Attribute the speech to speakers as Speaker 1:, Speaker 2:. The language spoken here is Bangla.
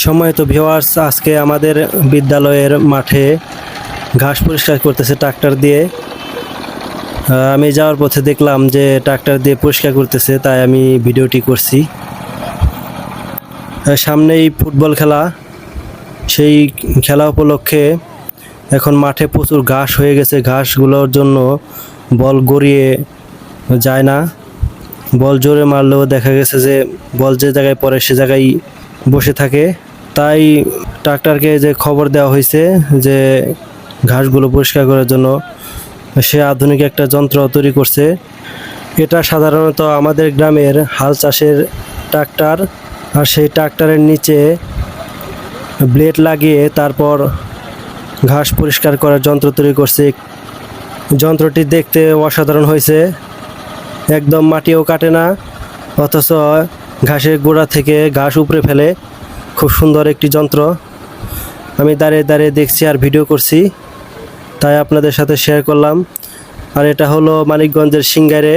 Speaker 1: সম্মানিত ভিউয়ার্স, আজকে আমাদের বিদ্যালয়ের মাঠে ঘাস পরিষ্কার করতেছে ট্রাক্টর দিয়ে। আমি যাওয়ার পথে দেখলাম যে ট্রাক্টর দিয়ে পরিষ্কার করতেছে, তাই আমি ভিডিওটি করছি। সামনেই ফুটবল খেলা, সেই খেলা উপলক্ষে এখন মাঠে প্রচুর ঘাস হয়ে গেছে। ঘাসগুলোর জন্য বল গড়িয়ে যায় না, বল জোরে মারলেও দেখা গেছে যে বল যে জায়গায় পড়ে সে জায়গায় বসে থাকে। তাই ট্রাক্টরকে যে খবর দেওয়া হয়েছে যে ঘাসগুলো পরিষ্কার করার জন্য, সে আধুনিক একটা যন্ত্র তৈরি করছে। এটা সাধারণত আমাদের গ্রামের হাল চাষের ট্রাক্টর, আর সেই ট্রাক্টরের নিচে ব্লেড লাগিয়ে তারপর ঘাস পরিষ্কার করার যন্ত্র তৈরি করছে। যন্ত্রটি দেখতে অসাধারণ হয়েছে, একদম মাটিও কাটে না, অথচ ঘাসের গোড়া থেকে ঘাস উপড়ে ফেলে। খুব সুন্দর একটি যন্ত্র। আমি দাঁড়িয়ে দাঁড়িয়ে দেখছি আর ভিডিও করছি, তাই আপনাদের সাথে শেয়ার করলাম। আর এটা হলো মানিকগঞ্জের সিংগাইরে।